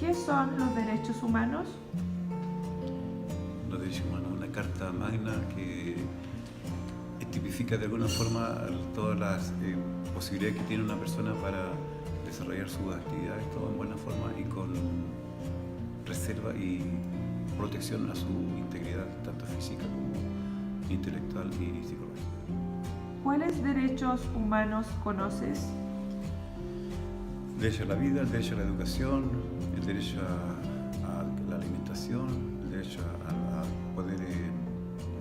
¿Qué son los derechos humanos? Los derechos humanos, una carta magna que tipifica de alguna forma todas las posibilidades que tiene una persona para desarrollar sus actividades, todo en buena forma y con reserva y protección a su integridad, tanto física como intelectual y psicológica. ¿Cuáles derechos humanos conoces? El derecho a la vida, el derecho a la educación, el derecho a la alimentación, el derecho a poder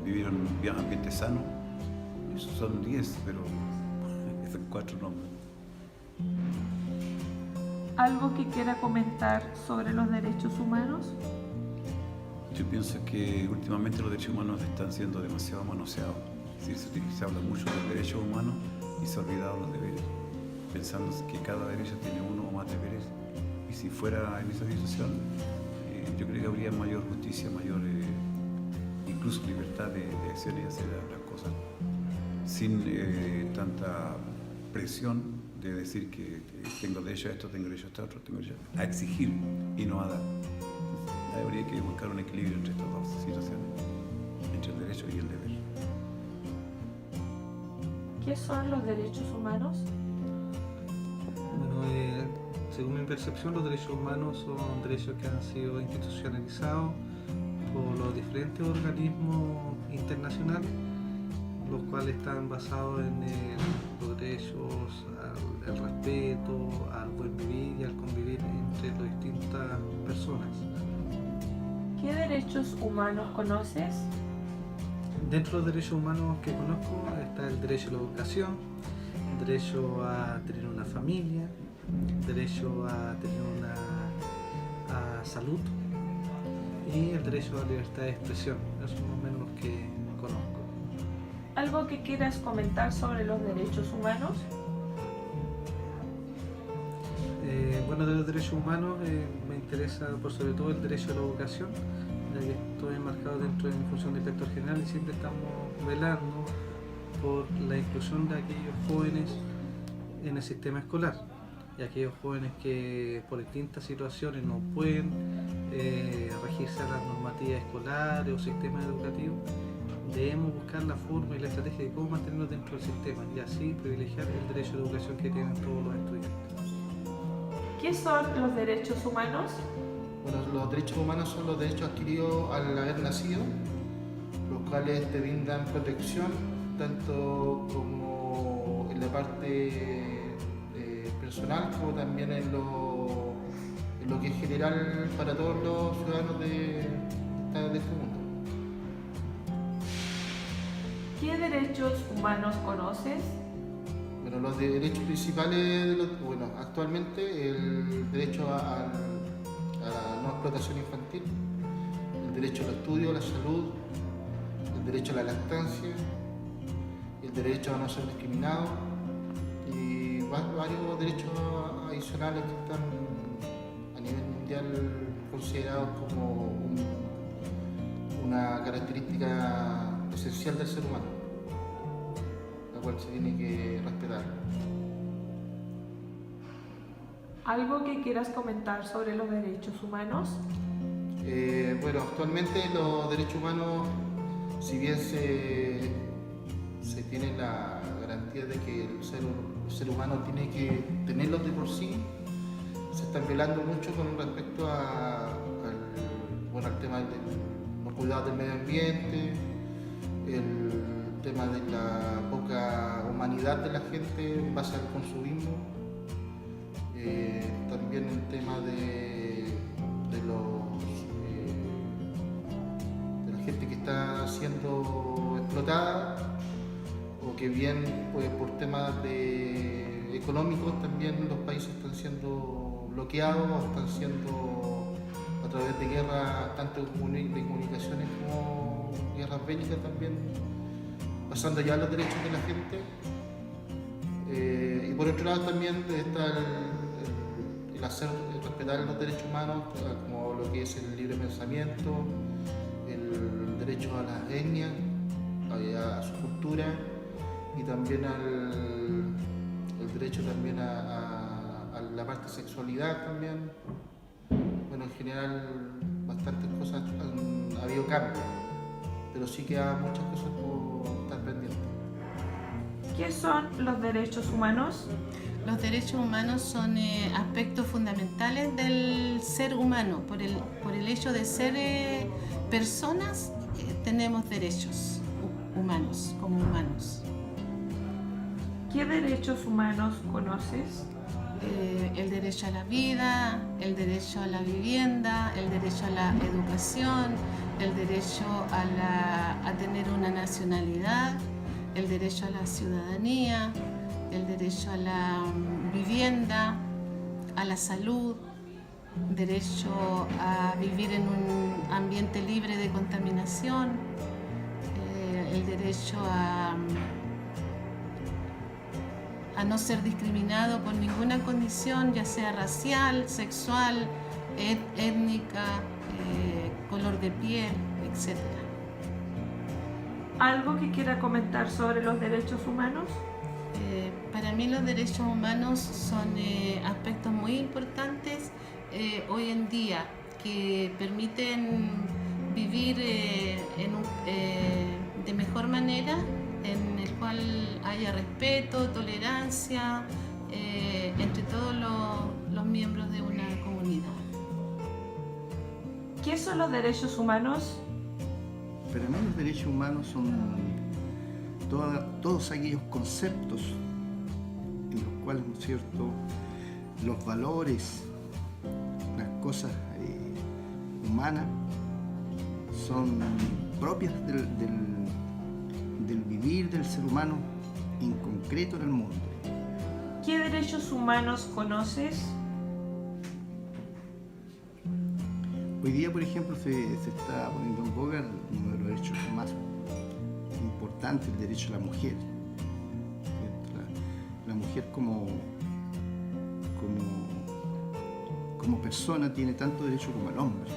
vivir en un ambiente sano. Son 10, pero son 4 nombres. ¿Algo que quiera comentar sobre los derechos humanos? Yo pienso que últimamente los derechos humanos están siendo demasiado manoseados. Es decir, se habla mucho de los derechos humanos y se ha olvidado los deberes, pensando que cada derecho tiene uno o más deberes. Y si fuera en esa situación, yo creo que habría mayor justicia, mayor incluso libertad de acción y hacer las cosas sin tanta presión de decir que tengo derecho a esto, tengo derecho a esto otro, tengo derecho a exigir y no a dar. Habría que buscar un equilibrio entre estas dos situaciones, entre el derecho y el deber. ¿Qué son los derechos humanos? Bueno, según mi percepción, los derechos humanos son derechos que han sido institucionalizados por los diferentes organismos internacionales, los cuales están basados en los derechos al respeto, al buen vivir y al convivir entre las distintas personas. ¿Qué derechos humanos conoces? Dentro de los derechos humanos que conozco está el derecho a la educación, el derecho a tener una familia, el derecho a tener una salud y el derecho a la libertad de expresión. Esos son más o menos los que conozco. ¿Algo que quieras comentar sobre los derechos humanos? Bueno, de los derechos humanos me interesa por sobre todo el derecho a la educación, ya que estoy enmarcado dentro de mi función de inspector general y siempre estamos velando por la inclusión de aquellos jóvenes en el sistema escolar y aquellos jóvenes que por distintas situaciones no pueden regirse a las normativas escolares o sistemas educativos. Debemos buscar la forma y la estrategia de cómo mantenerlos dentro del sistema y así privilegiar el derecho a la educación que tienen todos los estudiantes. ¿Qué son los derechos humanos? Bueno, los derechos humanos son los derechos adquiridos al haber nacido, los cuales te brindan protección tanto como en la parte personal como también en lo que es general para todos los ciudadanos de este mundo. ¿Qué derechos humanos conoces? Bueno, los derechos principales, actualmente el derecho a la no explotación infantil, el derecho al estudio, a la salud, el derecho a la lactancia, el derecho a no ser discriminado y varios derechos adicionales que están a nivel mundial considerados como una característica esencial del ser humano, la cual se tiene que respetar. ¿Algo que quieras comentar sobre los derechos humanos? Bueno, actualmente los derechos humanos, si bien se tiene la garantía de que el ser humano tiene que tenerlos de por sí, se están violando mucho con respecto al tema de los cuidados del medio ambiente, el tema de la poca humanidad de la gente en base al consumismo, también el tema de la gente que está siendo explotada o que bien pues, por temas económicos también los países están siendo bloqueados o están siendo a través de guerras tanto de comunicaciones como guerras bélicas también pasando ya los derechos de la gente. Y por otro lado también está el respetar los derechos humanos como lo que es el libre pensamiento, el derecho a las etnias, a su cultura y también el derecho también a la parte sexualidad también. Bueno, bueno, en general bastantes cosas ha habido cambios, pero sí quedan muchas cosas por estar pendientes. ¿Qué son los derechos humanos? Los derechos humanos son aspectos fundamentales del ser humano. Por el hecho de ser personas, tenemos derechos humanos, como humanos. ¿Qué derechos humanos conoces? El derecho a la vida, el derecho a la vivienda, el derecho a la educación, el derecho a tener una nacionalidad, el derecho a la ciudadanía, el derecho a la vivienda, a la salud, derecho a vivir en un ambiente libre de contaminación, el derecho a no ser discriminado por ninguna condición, ya sea racial, sexual, étnica, color de piel, etc. ¿Algo que quiera comentar sobre los derechos humanos? Para mí los derechos humanos son aspectos muy importantes hoy en día que permiten vivir de mejor manera, en el cual haya respeto, tolerancia entre todos los miembros de una comunidad. ¿Qué son los derechos humanos? Para mí los derechos humanos son todos aquellos conceptos en los cuales, ¿no es cierto?, los valores, las cosas humanas son propias del vivir del ser humano en concreto en el mundo. ¿Qué derechos humanos conoces? Hoy día, por ejemplo, se está poniendo en boga uno de los derechos más importantes, el derecho a la mujer. La mujer como persona tiene tanto derecho como el hombre.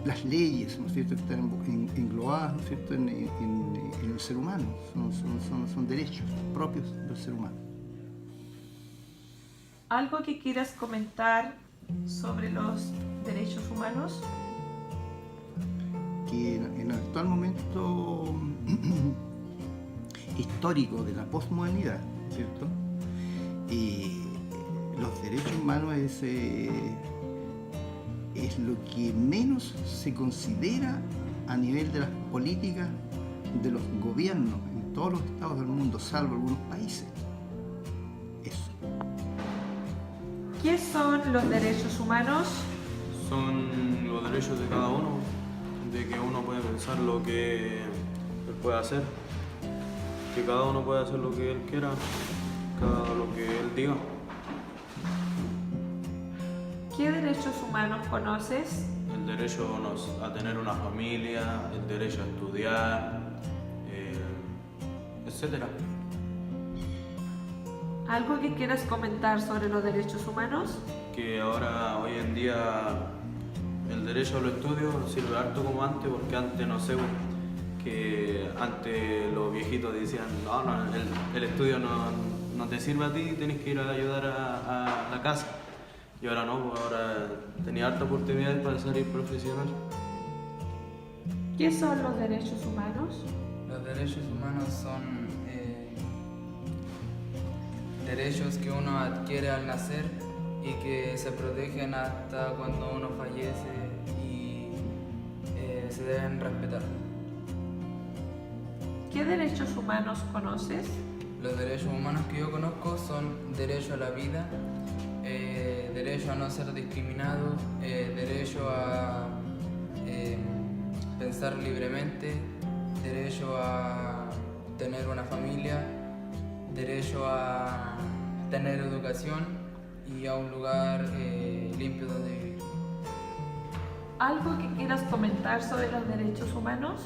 Las leyes, ¿no es cierto?, que están englobadas, ¿no es cierto?, en el ser humano, son derechos propios del ser humano. ¿Algo que quieras comentar sobre los derechos humanos? Que en el actual momento histórico de la posmodernidad, ¿cierto?, los derechos humanos es lo que menos se considera a nivel de las políticas de los gobiernos en todos los estados del mundo, salvo algunos países. Eso. ¿Qué son los derechos humanos? Son los derechos de cada uno, de que uno puede pensar lo que él puede hacer, que cada uno puede hacer lo que él quiera, lo que él diga. ¿Qué derechos humanos conoces? El derecho a tener una familia, el derecho a estudiar, etc. ¿Algo que quieras comentar sobre los derechos humanos? Que ahora, hoy en día, el derecho a los estudios sirve harto como antes, porque antes, no sé, que antes los viejitos decían, no, el estudio no te sirve a ti, tienes que ir a ayudar a la casa. Y ahora no, pues ahora tenía harta oportunidad para salir profesional. ¿Qué son los derechos humanos? Los derechos humanos son derechos que uno adquiere al nacer y que se protegen hasta cuando uno fallece y se deben respetar. ¿Qué derechos humanos conoces? Los derechos humanos que yo conozco son derecho a la vida, derecho a no ser discriminado, derecho a pensar libremente, derecho a tener una familia, derecho a tener educación y a un lugar limpio donde vivir. ¿Algo que quieras comentar sobre los derechos humanos?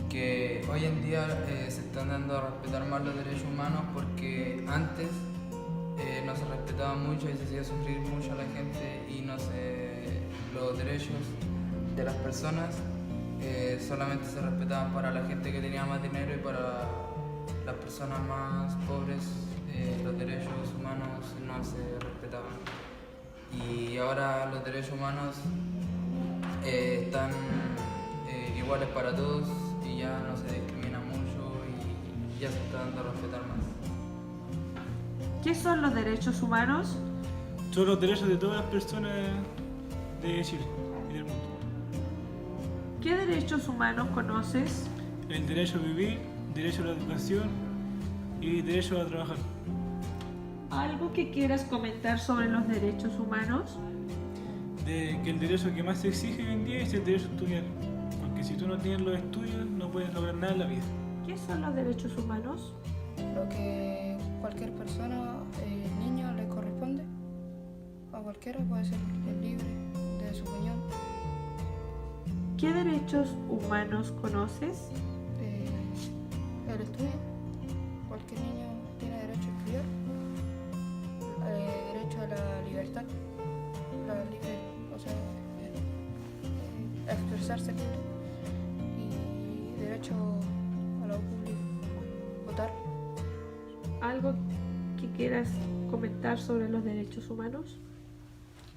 Que hoy en día se están dando a respetar más los derechos humanos porque antes no se respetaba mucho y se hacía sufrir mucho a la gente y los derechos de las personas solamente se respetaban para la gente que tenía más dinero y para las personas más pobres los derechos humanos humanos no se respetaban. Y ahora los derechos humanos están iguales para todos y ya no se discrimina mucho y ya se está dando a respetar más. ¿Qué son los derechos humanos? Son los derechos de todas las personas de Chile y del mundo. ¿Qué derechos humanos conoces? El derecho a vivir, derecho a la educación y derecho a trabajar. ¿Algo que quieras comentar sobre los derechos humanos? De que el derecho que más se exige hoy en día es el derecho a estudiar. Porque si tú no tienes los estudios, no puedes lograr nada en la vida. ¿Qué son los derechos humanos? Lo que cualquier persona, niño, le corresponde. A cualquiera puede ser libre de su opinión. ¿Qué derechos humanos conoces? El estudio. Cualquier niño tiene derecho a estudiar. Derecho a la libertad. La libre, o sea, a expresarse libre. Y derecho a lo público. Votar. ¿Algo que quieras comentar sobre los derechos humanos?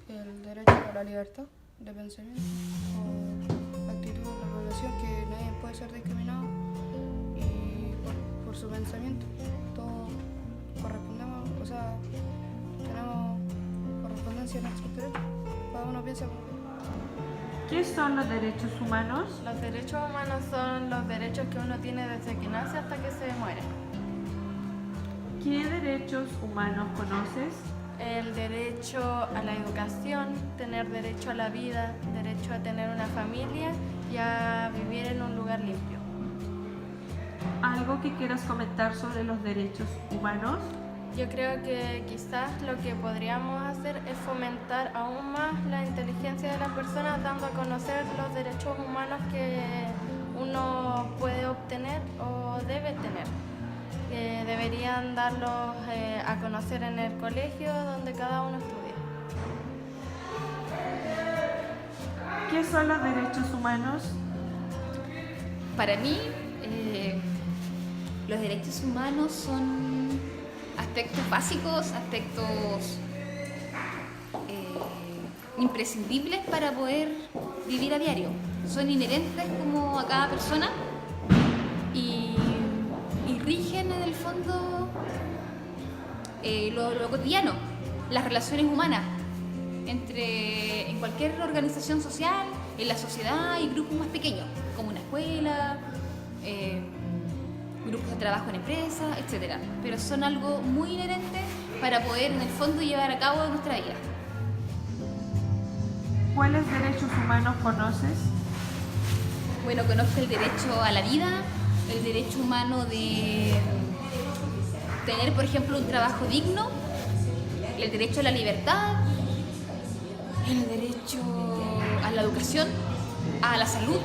El derecho a la libertad de pensamiento o actitud de la población, que nadie puede ser discriminado y por su pensamiento. Todos correspondemos, o sea, tenemos correspondencia en nuestros derechos. Cada uno piensa como que. ¿Qué son los derechos humanos? Los derechos humanos son los derechos que uno tiene desde que nace hasta que se muere. ¿Qué derechos humanos conoces? El derecho a la educación, tener derecho a la vida, derecho a tener una familia y a vivir en un lugar limpio. ¿Algo que quieras comentar sobre los derechos humanos? Yo creo que quizás lo que podríamos hacer es fomentar aún más la inteligencia de las personas, dando a conocer los derechos humanos que uno puede obtener o debe tener. Deberían darlos a conocer en el colegio donde cada uno estudia. ¿Qué son los derechos humanos? Para mí, los derechos humanos son aspectos básicos, aspectos imprescindibles para poder vivir a diario. Son inherentes como a cada persona y rigen en el fondo lo cotidiano, las relaciones humanas en cualquier organización social, en la sociedad y grupos más pequeños, como una escuela, grupos de trabajo en empresas, etc. Pero son algo muy inherente para poder en el fondo llevar a cabo nuestra vida. ¿Cuáles derechos humanos conoces? Bueno, conozco el derecho a la vida, el derecho humano de tener, por ejemplo, un trabajo digno, el derecho a la libertad, el derecho a la educación, a la salud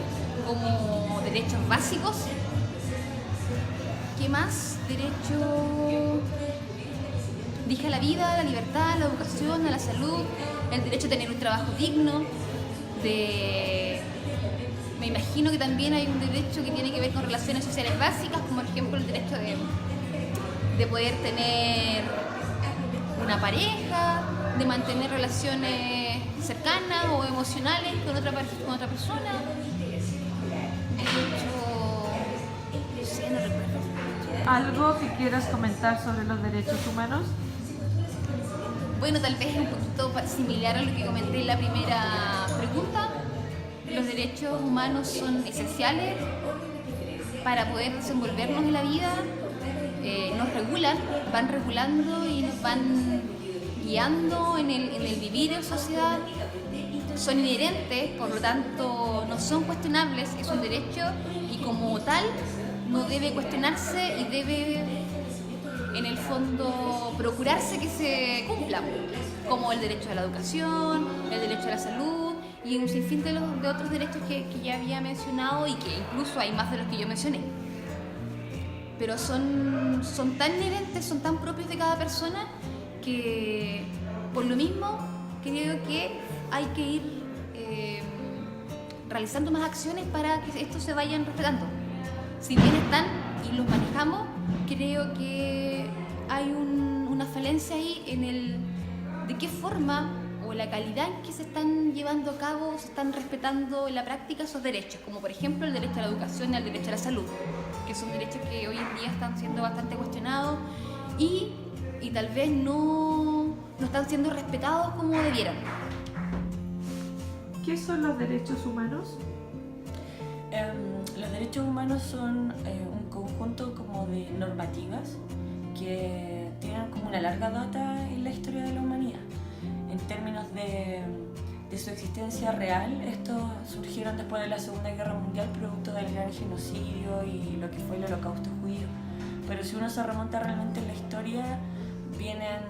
como derechos básicos. ¿Qué más? Derecho, dije, a la vida, a la libertad, a la educación, a la salud, el derecho a tener un trabajo digno, me imagino que también hay un derecho que tiene que ver con relaciones sociales básicas, como por ejemplo el derecho de poder tener una pareja, de mantener relaciones cercanas o emocionales con otra persona. Derecho, no sé, no recuerdo. ¿Algo que quieras comentar sobre los derechos humanos? Bueno, tal vez es un poquito similar a lo que comenté en la primera pregunta. Los derechos humanos son esenciales para poder desenvolvernos en la vida, nos regulan, van regulando y nos van guiando en el vivir en sociedad. Son inherentes, por lo tanto no son cuestionables, es un derecho y como tal no debe cuestionarse y debe en el fondo procurarse que se cumpla, como el derecho a la educación, el derecho a la salud y un sinfín de otros derechos que ya había mencionado y que incluso hay más de los que yo mencioné. Pero son tan inherentes, son tan propios de cada persona que por lo mismo creo que hay que ir realizando más acciones para que estos se vayan respetando. Si bien están y los manejamos, creo que hay una falencia falencia ahí en el de qué forma o la calidad en que se están llevando a cabo, se están respetando en la práctica esos derechos, como por ejemplo el derecho a la educación y el derecho a la salud, que son derechos que hoy en día están siendo bastante cuestionados y tal vez no están siendo respetados como debieran. ¿Qué son los derechos humanos? Los derechos humanos son un conjunto como de normativas que tienen como una larga data en la historia de la humanidad. En términos de su existencia real, estos surgieron después de la Segunda Guerra Mundial producto del gran genocidio y lo que fue el Holocausto judío. Pero si uno se remonta realmente en la historia, vienen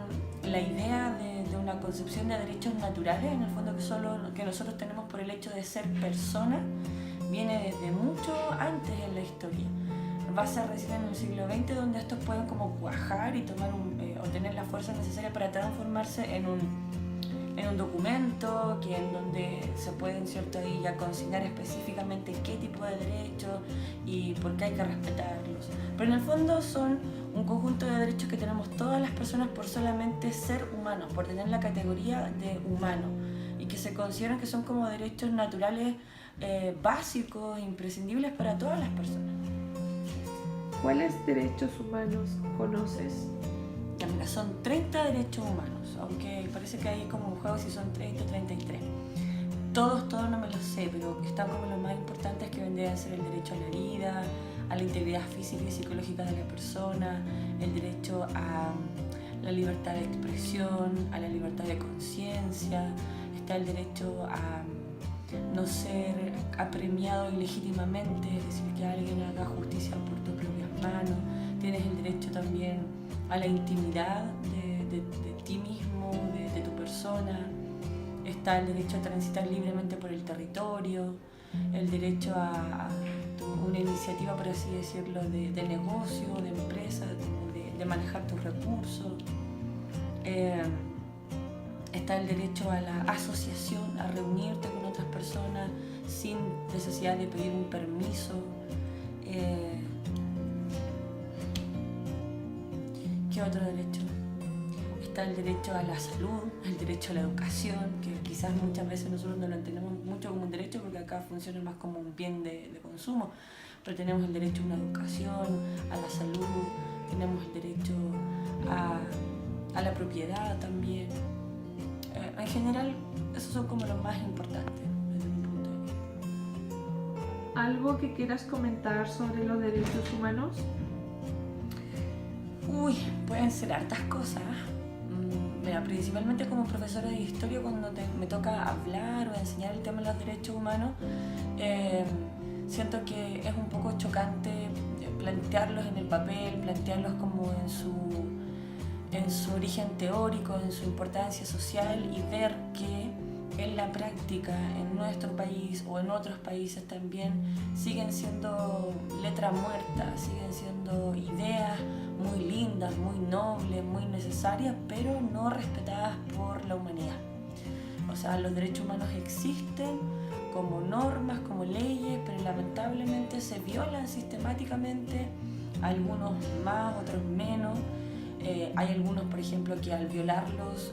la idea de una concepción de derechos naturales, en el fondo que nosotros tenemos por el hecho de ser personas, viene desde mucho antes en la historia. Va a ser recién en el siglo XX donde estos pueden como cuajar y tomar o tener la fuerza necesaria para transformarse en un documento en donde se pueden, ¿cierto?, ahí ya consignar específicamente qué tipo de derechos y por qué hay que respetarlos. Pero en el fondo son un conjunto de derechos que tenemos todas las personas por solamente ser humanos, por tener la categoría de humano, y que se consideran que son como derechos naturales básicos, imprescindibles para todas las personas. ¿Cuáles derechos humanos conoces? Ya, mira, son 30 derechos humanos, aunque parece que hay como un juego si son 30 o 33. Todos no me los sé, pero están como los más importantes, que vendrían a ser el derecho a la vida, a la integridad física y psicológica de la persona, el derecho a la libertad de expresión, a la libertad de conciencia, está el derecho a no ser apremiado ilegítimamente, es decir, que alguien haga justicia por tus propias manos. Tienes el derecho también a la intimidad de ti mismo, de tu persona. Está el derecho a transitar libremente por el territorio, el derecho a una iniciativa, por así decirlo, de negocio, de empresa, de manejar tus recursos. Está el derecho a la asociación, a reunirte con otras personas sin necesidad de pedir un permiso. ¿Qué otro derecho? Está el derecho a la salud, el derecho a la educación, que quizás muchas veces nosotros no lo entendemos mucho como un derecho porque acá funciona más como un bien de consumo, pero tenemos el derecho a una educación, a la salud, tenemos el derecho a la propiedad también. En general, esos son como los más importantes desde mi punto de vista. ¿Algo que quieras comentar sobre los derechos humanos? Uy, pueden ser hartas cosas. Mira, principalmente como profesora de historia, cuando me toca hablar o enseñar el tema de los derechos humanos, siento que es un poco chocante plantearlos en el papel, plantearlos como en su origen teórico, en su importancia social, y ver que en la práctica, en nuestro país o en otros países también, siguen siendo letra muerta, siguen siendo ideas muy lindas, muy nobles, muy necesarias, pero no respetadas por la humanidad. O sea, los derechos humanos existen como normas, como leyes, pero lamentablemente se violan sistemáticamente, algunos más, otros menos. Hay algunos, por ejemplo, que al violarlos,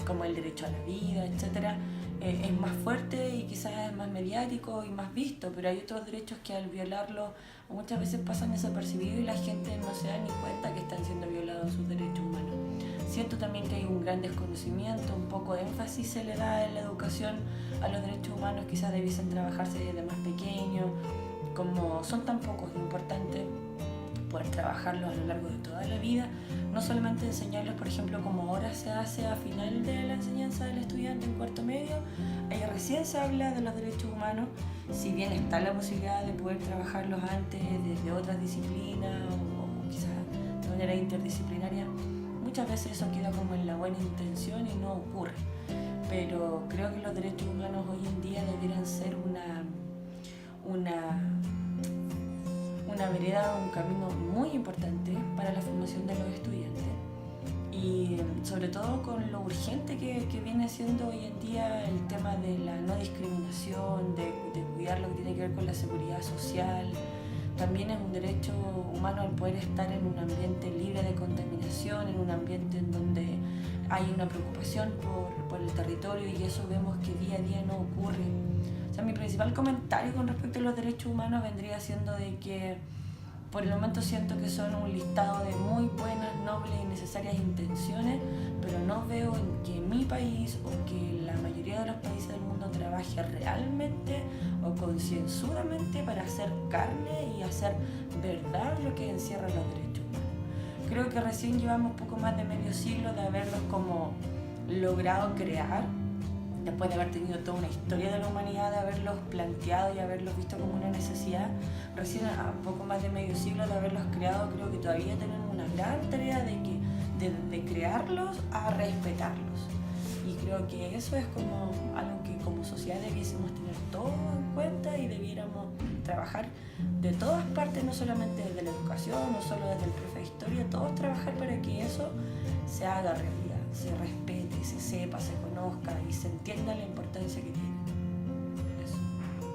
como el derecho a la vida, etc., es más fuerte y quizás es más mediático y más visto, pero hay otros derechos que al violarlos muchas veces pasan desapercibidos y la gente no se da ni cuenta que están siendo violados sus derechos humanos. Siento también que hay un gran desconocimiento, un poco de énfasis se le da en la educación a los derechos humanos, quizás debiesen trabajarse desde más pequeños, como son tan pocos importantes, poder trabajarlos a lo largo de toda la vida, no solamente enseñarlos, por ejemplo, como ahora se hace a final de la enseñanza del estudiante en cuarto medio. Ahí recién se habla de los derechos humanos, si bien está la posibilidad de poder trabajarlos antes desde otras disciplinas o quizás de manera interdisciplinaria. Muchas veces eso queda como en la buena intención y no ocurre, pero creo que los derechos humanos hoy en día debieran ser una vereda, un camino muy importante para la formación de los estudiantes, y sobre todo con lo urgente que viene siendo hoy en día el tema de la no discriminación, de cuidar lo que tiene que ver con la seguridad social, también es un derecho humano el poder estar en un ambiente libre de contaminación, en un ambiente en donde hay una preocupación por el territorio, y eso vemos que día a día no ocurre. O sea, mi principal comentario con respecto a los derechos humanos vendría siendo de que por el momento siento que son un listado de muy buenas, nobles y necesarias intenciones, pero no veo que mi país o que la mayoría de los países del mundo trabaje realmente o concienzudamente para hacer carne y hacer verdad lo que encierran los derechos humanos. Creo que recién llevamos poco más de medio siglo de haberlos como logrado crear, después de haber tenido toda una historia de la humanidad, de haberlos planteado y haberlos visto como una necesidad. Recién a poco más de medio siglo de haberlos creado, creo que todavía tenemos una gran tarea de crearlos a respetarlos. Y creo que eso es como algo que como sociedad debiésemos tener todo en cuenta y debiéramos trabajar de todas partes, no solamente desde la educación, no solo desde el profe de historia, todos trabajar para que eso se haga realidad, se respete, se sepa, se conozca y se entienda la importancia que